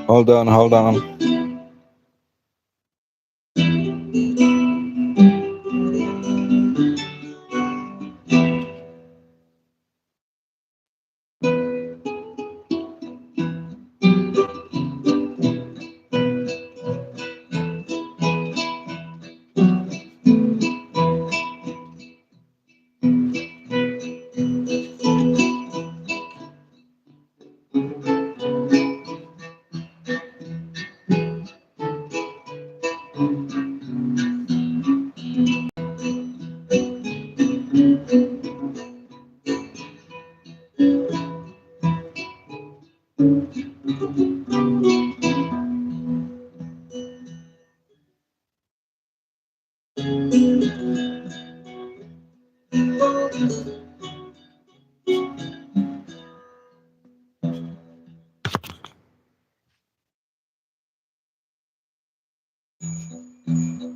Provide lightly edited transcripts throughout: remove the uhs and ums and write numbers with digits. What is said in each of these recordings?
Hold on, hold on.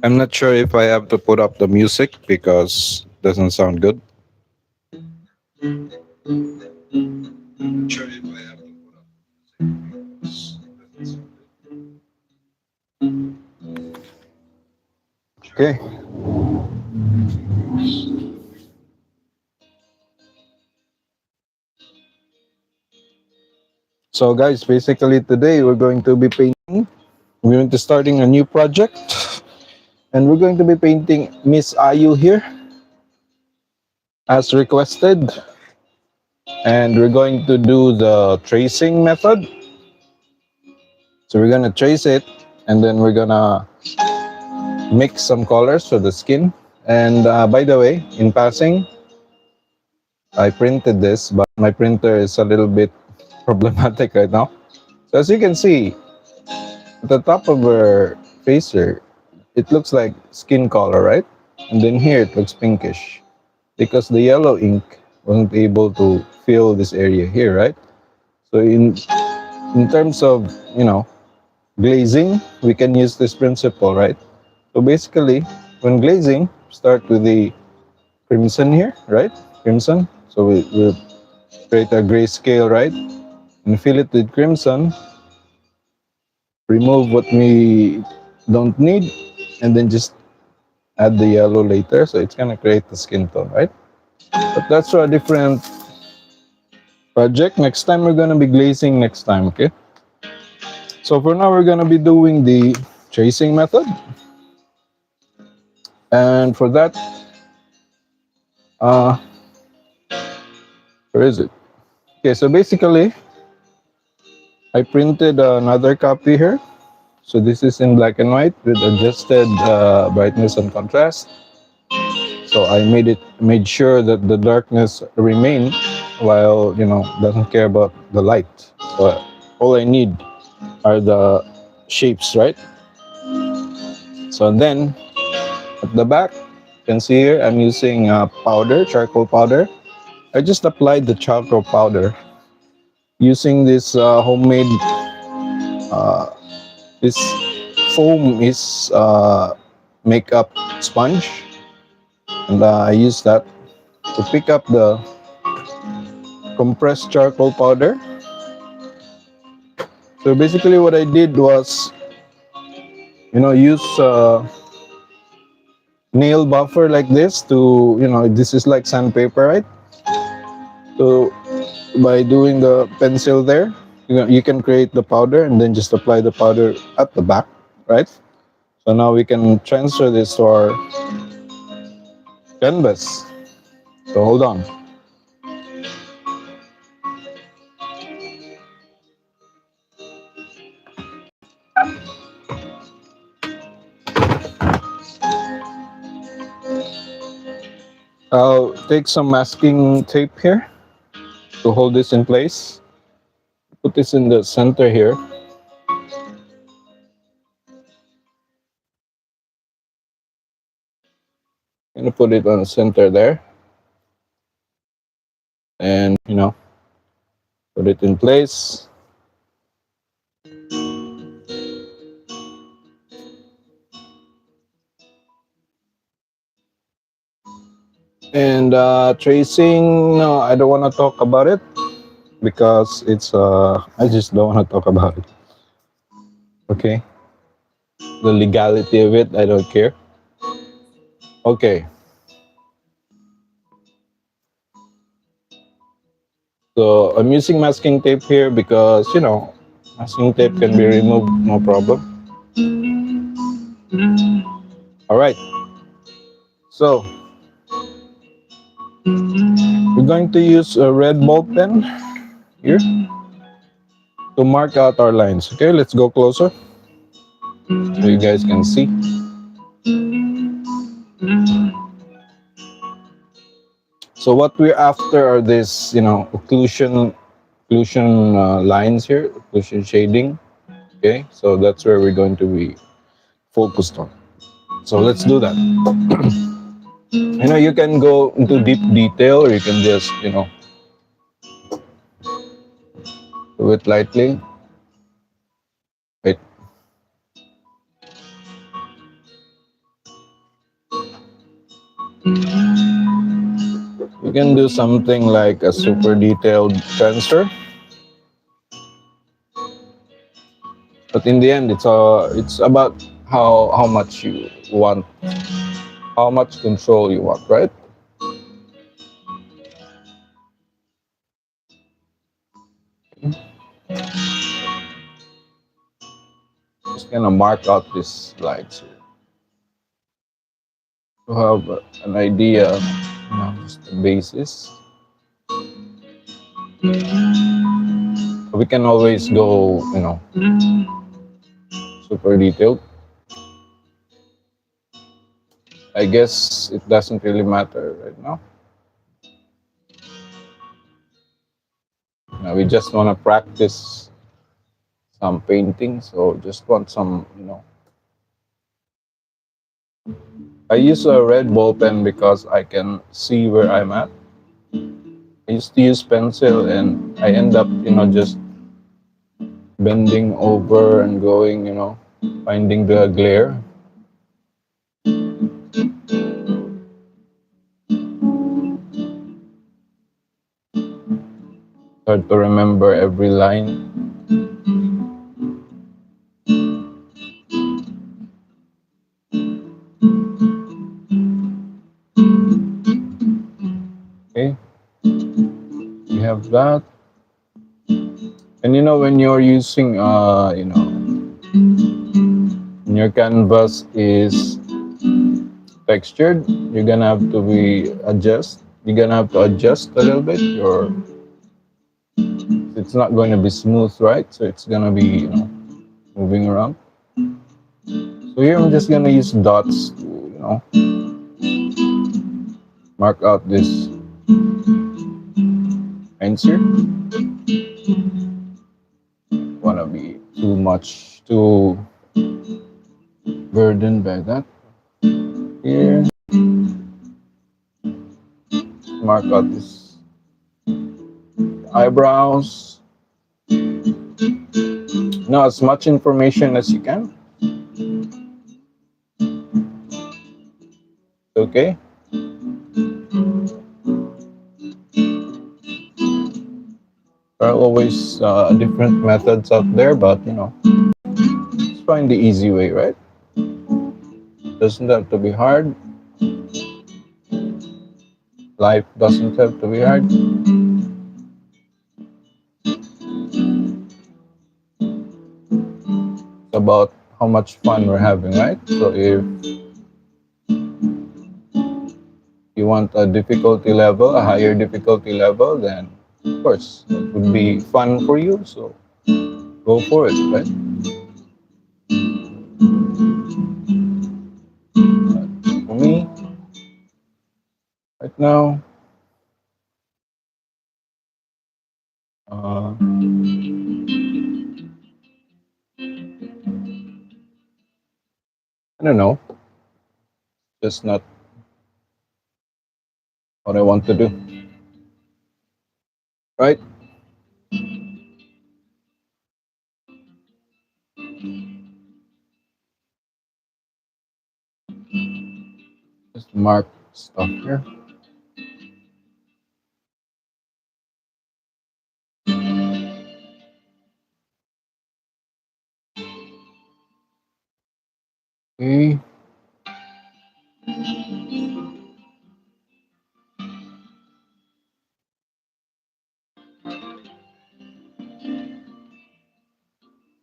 I'm not sure if I have to put up the music because it doesn't sound good. Sure if I have to put up because it doesn't sound good. Okay. So guys, basically today we're going to be painting. We're going to starting a new project, and we're going to be painting Miss Ayu here as requested, and we're going to do the tracing method. So we're gonna trace it, and then we're gonna mix some colors for the skin. And by the way, in passing, I printed this, but my printer is a little bit problematic right now. So as you can see, at the top of her face here, it looks like skin color, right? And then here it looks pinkish because the yellow ink wasn't able to fill this area here, right? So in terms of, glazing, we can use this principle, right? So basically, when glazing, start with the crimson here, right? Crimson. So we'll create a gray scale, right? And fill it with crimson. Remove what we don't need, and then just add the yellow later. So it's gonna create the skin tone, right? But that's for a different project. Next time we're gonna be glazing next time, okay? So for now we're gonna be doing the tracing method. And for that, uh, where is it? Okay, so basically, I printed another copy here. So this is in black and white with adjusted brightness and contrast. So I made sure that the darkness remain while doesn't care about the light. So all I need are the shapes, right? So then at the back, you can see here I'm using powder, charcoal powder. I just applied the charcoal powder using this homemade uh, this foam is makeup sponge, and I use that to pick up the compressed charcoal powder. So basically what I did was use nail buffer like this to this is like sandpaper, right? So by doing the pencil there, you can create the powder and then just apply the powder at the back, right? So now we can transfer this to our canvas. So hold on. I'll take some masking tape here to hold this in place. Put this in the center here. I'm gonna put it on the center there, and put it in place. And tracing, no, I don't want to talk about it because it's I just don't want to talk about it. Okay. The legality of it, I don't care. Okay. So I'm using masking tape here because, masking tape can be removed, no problem. All right. So we're going to use a red ball pen here to mark out our lines. Okay, let's go closer so you guys can see. So what we're after are these, occlusion lines here, occlusion shading. Okay, so that's where we're going to be focused on. So let's do that. You can go into deep detail, or you can just, do it lightly. Wait. You can do something like a super detailed transfer, but in the end, it's about how much you want, how much control you want, right? Just gonna mark out these lines here to have an idea, just the basis. We can always go, super detailed. I guess it doesn't really matter right now. We just want to practice some painting, so just want some, I use a red ball pen because I can see where I'm at. I used to use pencil and I end up, just bending over and going, finding the glare. Hard to remember every line. Okay, we have that. And when you're using, when your canvas is textured, you're gonna have to You're gonna have to adjust a little bit. It's not going to be smooth, right? So it's gonna be, moving around. So here I'm just gonna use dots to, mark out this lines here. Wanna be too burdened by that. Here, mark out this eyebrows. Now as much information as you can. Okay. There are always different methods out there, but just find the easy way, right? Doesn't have to be hard. Life doesn't have to be hard. It's about how much fun we're having, right? So if you want a higher difficulty level, then of course it would be fun for you. So go for it, right? For me, right now, uh, I don't know, just not what I want to do, right? Just mark stuff here. Okay.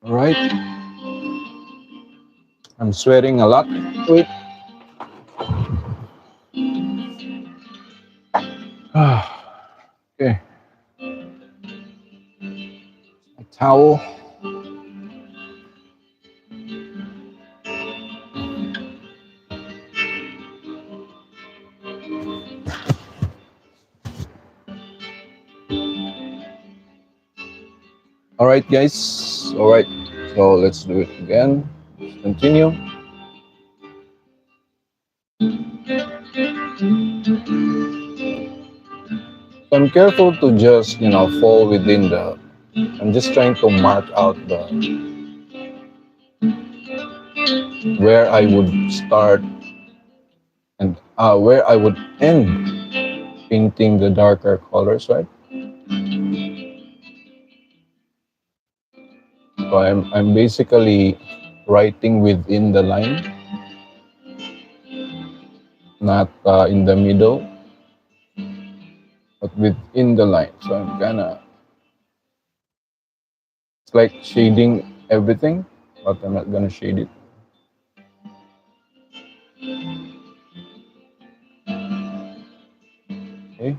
All right. I'm sweating a lot. Wait. Okay. A towel. All right, guys. All right. So let's do it again. Let's continue. So I'm careful to just, fall within the. I'm just trying to mark out the where I would start and where I would end painting the darker colors, right? So I'm basically writing within the line, not in the middle, but within the line. So I'm gonna it's like shading everything, but I'm not gonna shade it. Okay.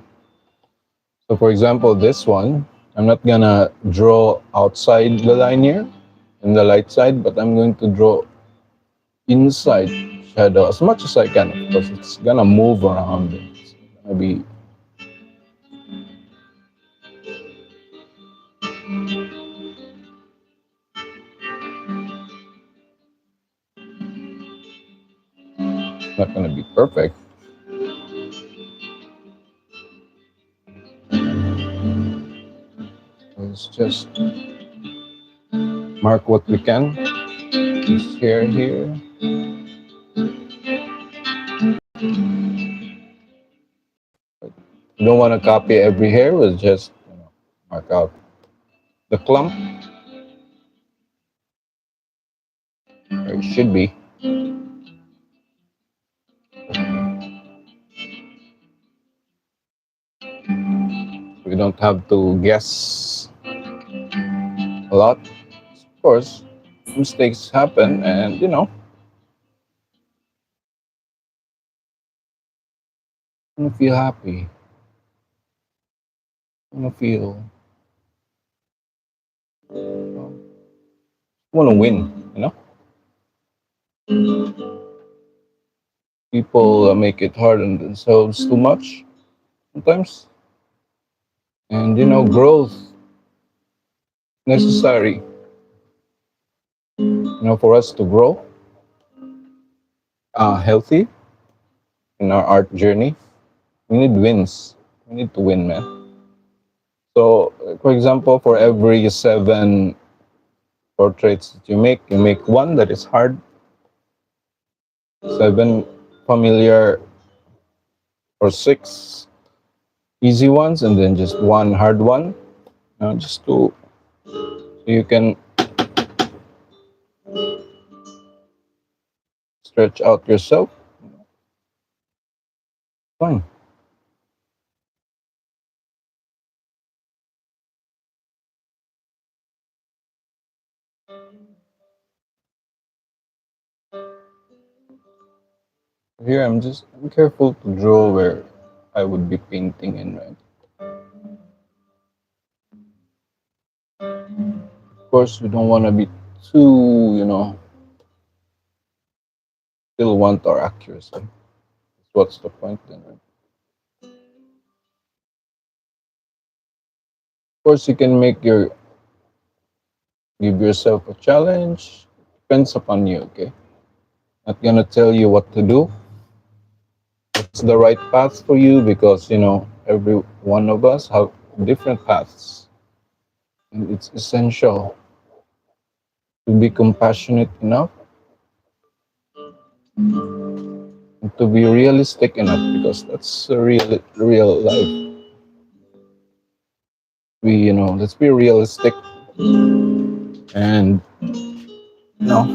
So for example, this one, I'm not gonna draw outside the line here in the light side, but I'm going to draw inside shadow as much as I can because it's gonna move around. It's gonna be not gonna be perfect. Let's just mark what we can. This hair here. You don't want to copy every hair. We'll just mark out the clump where it should be. We don't have to guess a lot. Of course, mistakes happen, and I want to feel happy. I want to feel. I want to win. People make it hard on themselves too much sometimes, and growth necessary. For us to grow, healthy in our art journey, we need wins. We need to win, man. So, for example, for every 7 portraits that you make one that is hard, 7 familiar, or 6 easy ones, and then just one hard one. Just to so you can stretch out yourself. Fine. Here I'm careful to draw where I would be painting in, right? Of course, we don't want to be too, still want our accuracy. What's the point then, right? Of course, you can give yourself a challenge. Depends upon you, okay? Not gonna tell you what to do. It's the right path for you because every one of us have different paths, and it's essential to be compassionate enough and to be realistic enough because that's a real life. Let's be realistic and you know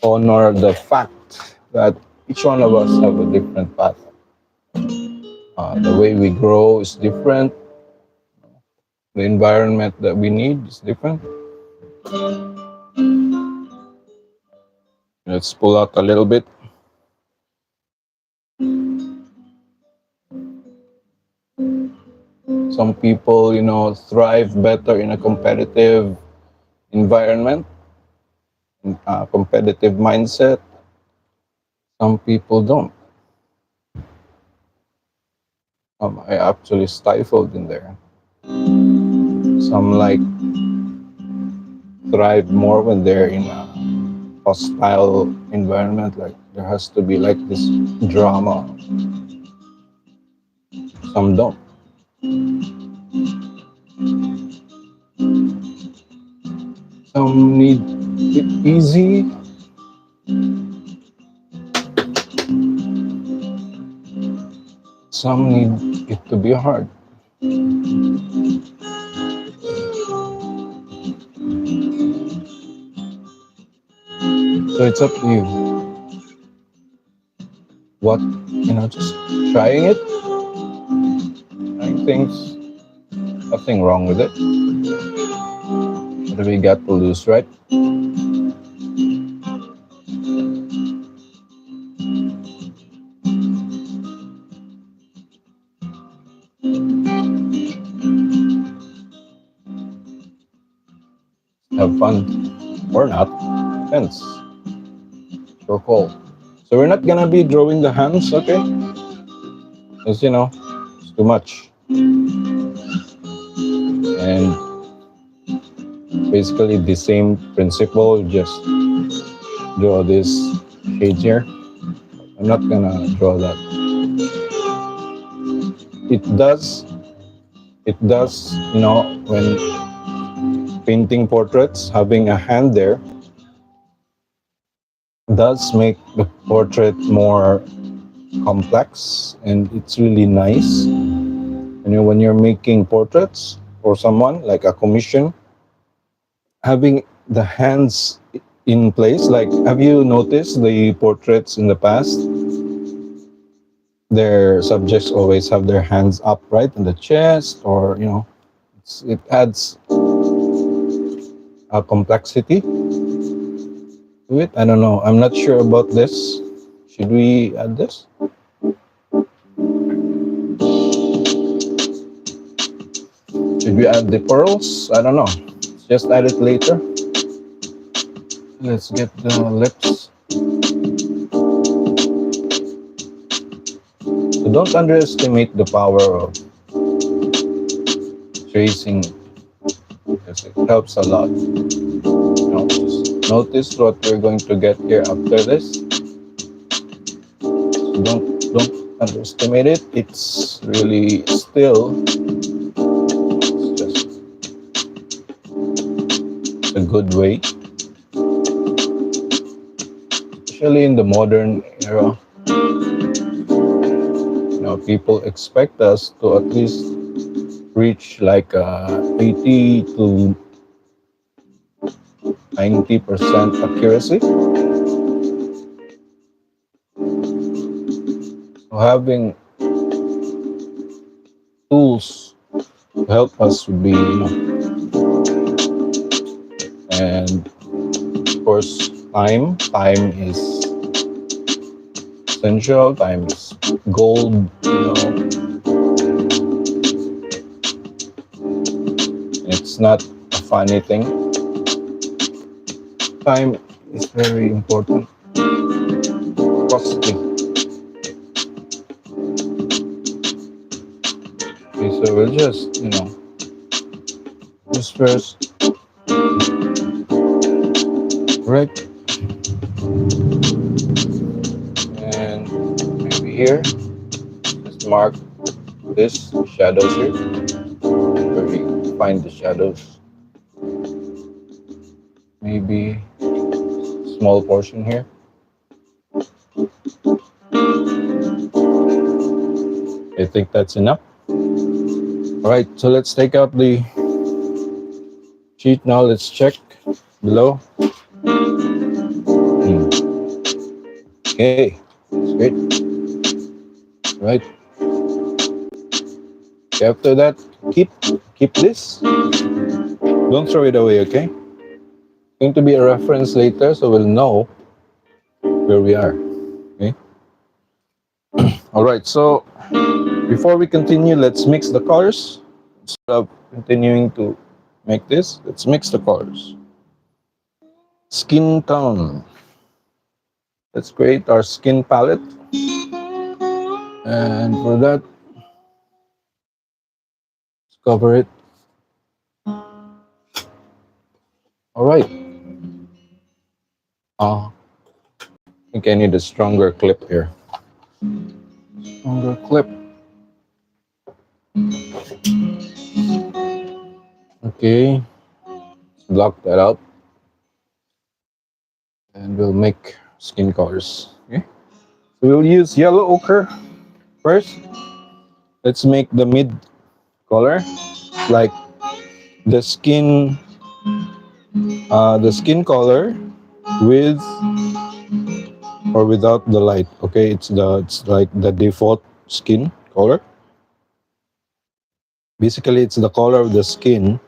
honor the fact that each one of us have a different path. The way we grow is different. The environment that we need is different. Let's pull out a little bit. Some people, thrive better in a competitive environment, a competitive mindset. Some people don't. I actually stifled in there. Some thrive more when they're in a hostile environment. Like there has to be this drama. Some don't. Some need it easy. Some need it to be hard. So it's up to you. Just trying it. Trying things. Nothing wrong with it. What do we got to lose, right? Have fun or not, depends. Your call. So we're not gonna be drawing the hands, okay? Because it's too much. And basically the same principle, just draw this shade here. I'm not gonna draw that. It does, when painting portraits, having a hand there does make the portrait more complex, and it's really nice. When you're making portraits for someone, like a commission, having the hands in place, have you noticed the portraits in the past? Their subjects always have their hands up, right, in the chest, or it adds a complexity to it. I don't know. I'm not sure about this. Should we add this? Should we add the pearls? I don't know. Let's just add it later. Let's get the lips. So don't underestimate the power of tracing, because it helps a lot. Just notice what we're going to get here after this. So don't underestimate it. It's really still just a good way, especially in the modern era. People expect us to at least reach 80 to 90% accuracy. So having tools to help us would be, and of course, time is essential. Time is gold. It's not a funny thing. Time is very important. Costly. Okay, so we'll just, just first, right, and maybe here, just mark this shadows here, where we find the shadows. Maybe small portion here. I think that's enough. All right, so let's take out the sheet now. Let's check below. Okay, that's great. Right. Okay, after that, keep this. Don't throw it away. Okay. Going to be a reference later, so we'll know where we are. Okay. All right. So before we continue, let's mix the colors. Instead of continuing to make this, let's mix the colors. Skin tone. Let's create our skin palette. And for that, let's cover it. All right. I think I need a stronger clip here. Stronger clip. Okay. Block that out. And we'll make skin colors. Okay. So we'll use yellow ochre first. Let's make the mid color, like the skin color with or without the light. Okay, it's like the default skin color. Basically, it's the color of the skin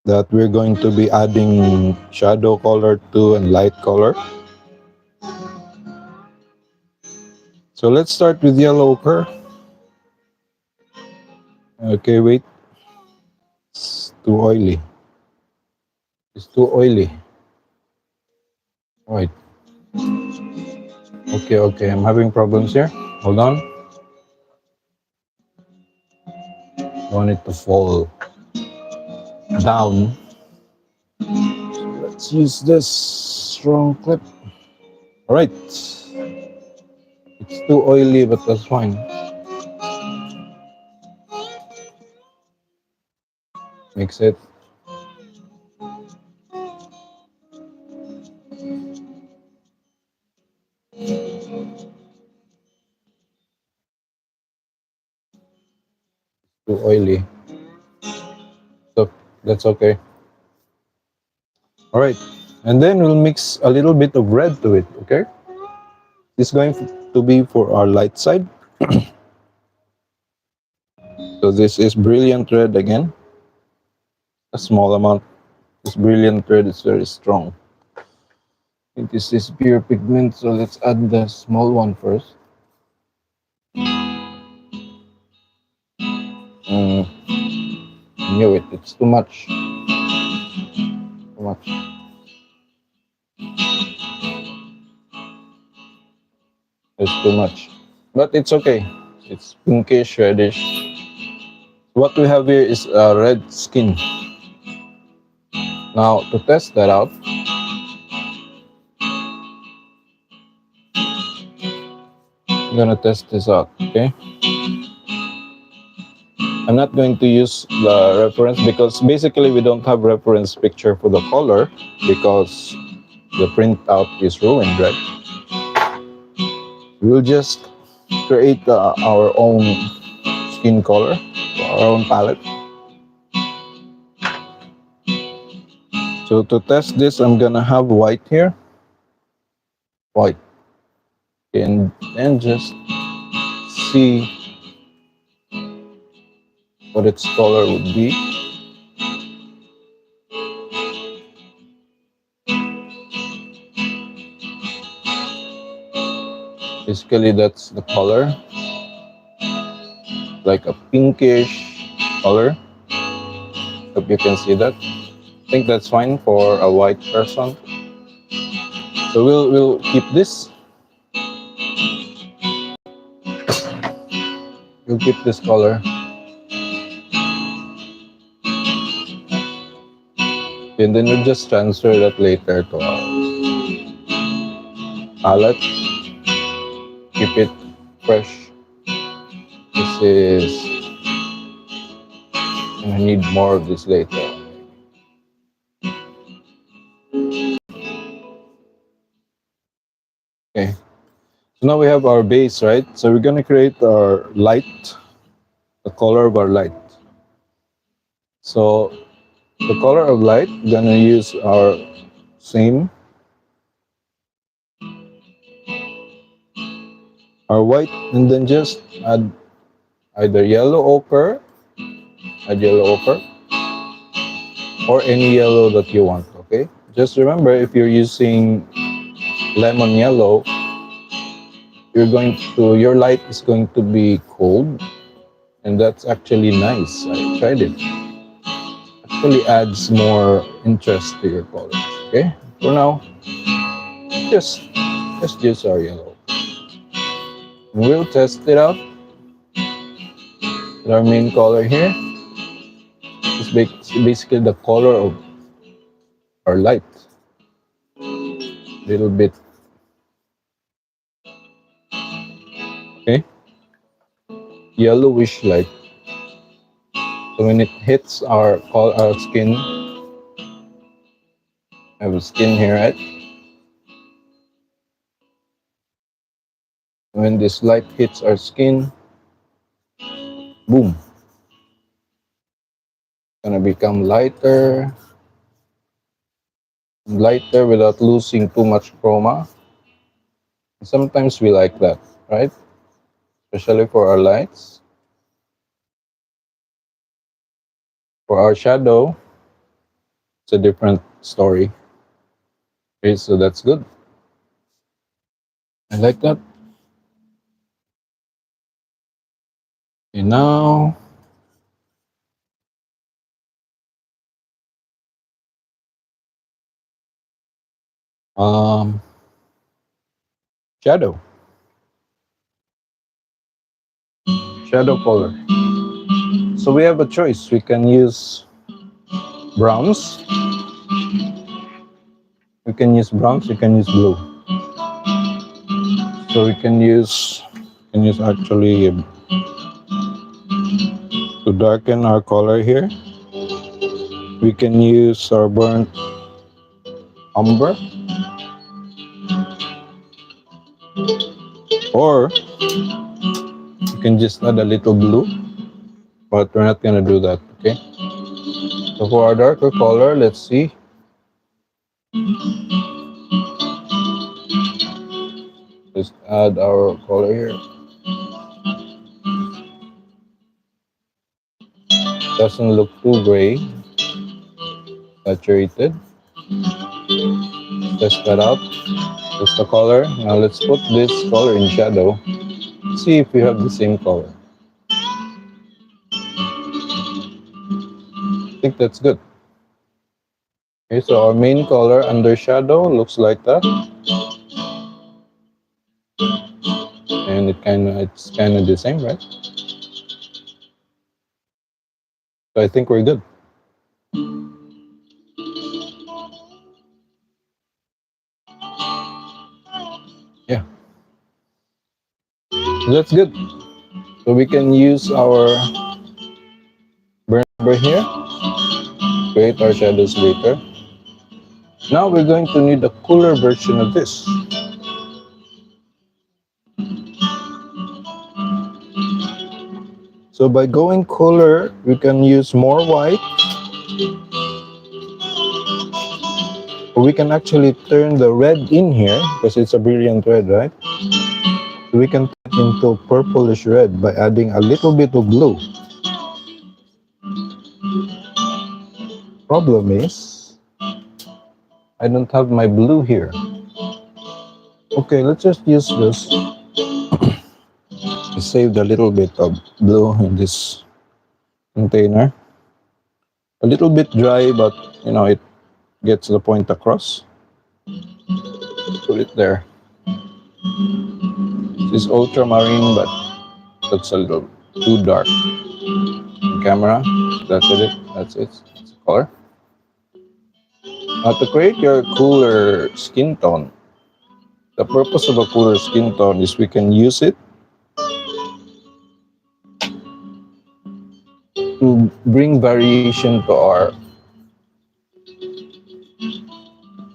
that we're going to be adding shadow color to and light color. So let's start with yellow ochre. Okay, wait. It's too oily. It's too oily. Right. Okay, I'm having problems here. Hold on. I want it to fall down. So let's use this strong clip. All right. It's too oily, but that's fine. Mix it. Too oily. So that's okay. All right. And then we'll mix a little bit of red to it, okay? This is going to be for our light side. So this is brilliant red again. A small amount. This brilliant red is very strong. I think this is pure pigment, so let's add the small one first. Knew it. It's too much. Too much. It's too much. But it's okay. It's pinkish, reddish. What we have here is red skin. Now, to test that out, I'm gonna test this out, okay? I'm not going to use the reference because basically we don't have reference picture for the color because the printout is ruined, right? We'll just create our own skin color, our own palette. So to test this, I'm gonna have white here. White. And just see what its color would be. Basically, that's the color, like a pinkish color. Hope you can see that. I think that's fine for a white person. So we'll keep this. We'll keep this color. And then we'll just transfer that later to our palette. Keep it fresh. This is, I need more of this later. Okay. So now we have our base, right? So we're gonna create our light, the color of our light. So the color of light, we're gonna use our same our white, and then just add either add yellow ochre, or any yellow that you want, okay? Just remember, if you're using lemon yellow, your light is going to be cold, and that's actually nice. I tried it. Actually adds more interest to your colors, okay? For now, just use our yellow. We'll test it out with our main color here. It's basically the color of our light. Little bit, okay? Yellowish light. So when it hits our skin, I have a skin here, right? When this light hits our skin, boom, it's gonna become lighter without losing too much chroma. Sometimes we like that, right? Especially for our lights. For our shadow, it's a different story. Okay, so that's good. I like that. Okay, now um shadow. Shadow color. So we have a choice. We can use browns. We can use browns, we can use blue. So we can use actually to darken our color here. We can use our burnt umber, or you can just add a little blue, but we're not gonna do that, okay? So for our darker color, let's see. Just add our color here. Doesn't look too gray, saturated. Test that out. That's the color. Now let's put this color in shadow. See if we have the same color. I think that's good. Okay, so our main color under shadow looks like that. And it's kind of the same, right? So I think we're good. Yeah, that's good. So we can use our burn number here, create our shadows later. Now we're going to need a cooler version of this. So by going cooler, we can use more white, or we can actually turn the red in here, because it's a brilliant red, right? So we can turn it into purplish red by adding a little bit of blue. Problem is, I don't have my blue here. Okay, let's just use this. I saved a little bit of blue in this container. A little bit dry, but it gets the point across. Put it there. This is ultramarine, but that's a little too dark. Camera, that's it. That's it. That's the color. Now to create your cooler skin tone, the purpose of a cooler skin tone is we can use it to bring variation to our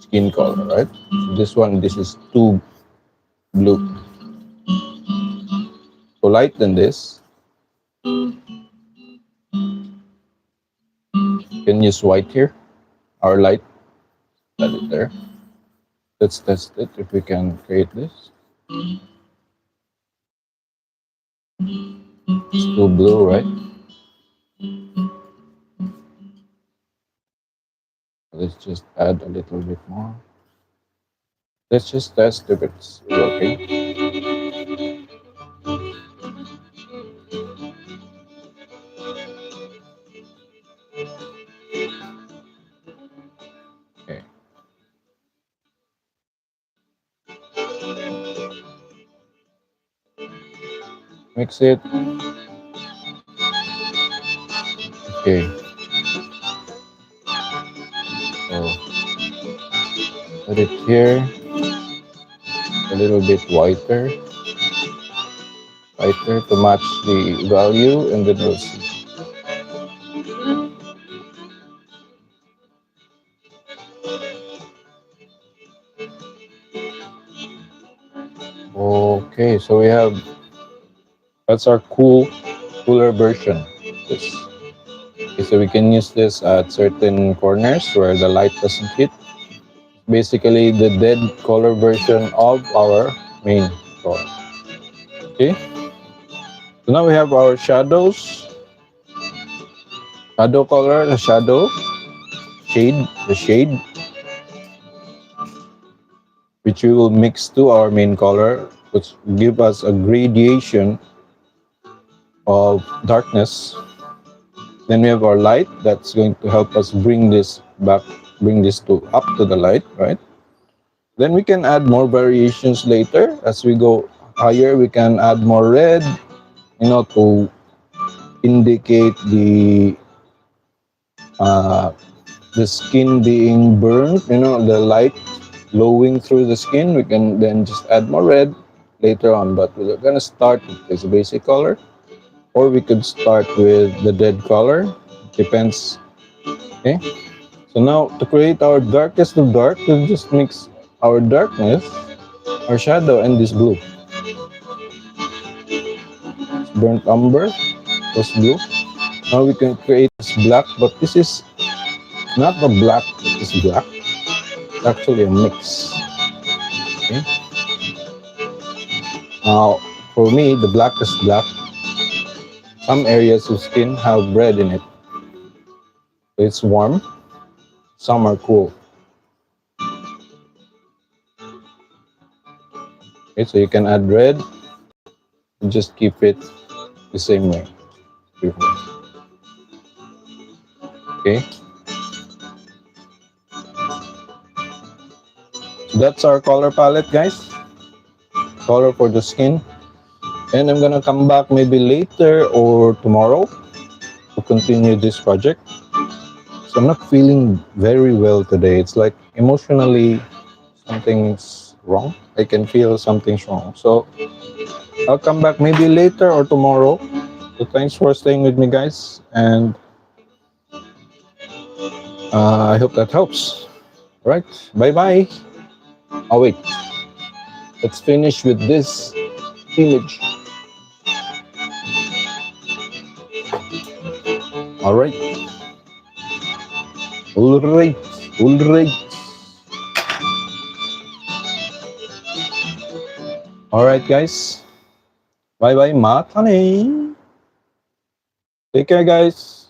skin color, right? This is too blue. To lighten this, you can use white here. Our light, add it there. Let's test it if we can create this. It's too blue, right? Let's just add a little bit more. Let's just test if it's working. Okay. Mix it. Okay. So put it here. A little bit whiter to match the value, and then we'll see. Okay, so we have, that's our cooler version. This. Okay, so we can use this at certain corners where the light doesn't hit. Basically, the dead color version of our main color. Okay, so now we have our shadow color, the shadow, the shade, which we will mix to our main color, which give us a gradation of darkness. Then we have our light that's going to help us bring this back, bring this to up to the light, right? Then we can add more variations later. As we go higher, we can add more red, to indicate uh, the skin being burned, the light glowing through the skin. We can then just add more red later on, but we're gonna start with this basic color, or we could start with the dead color. Depends. Okay. So now to create our darkest of dark, we'll just mix our darkness, our shadow, and this blue. It's burnt umber was blue. Now we can create this black, but this is not the black that is black. It's actually a mix. Okay. Now, for me, the blackest black, some areas of skin have red in it. It's warm, some are cool. Okay, so you can add red and just keep it the same way before. Okay, so that's our color palette, guys. Color for the skin. And I'm gonna come back maybe later or tomorrow to continue this project. So I'm not feeling very well today. It's like emotionally something's wrong. I can feel something's wrong. So I'll come back maybe later or tomorrow. So thanks for staying with me, guys, and I hope that helps. All right, bye bye. Oh wait, let's finish with this image. All right, all right, all right. All right, guys. Bye bye, Matane. Take care, guys.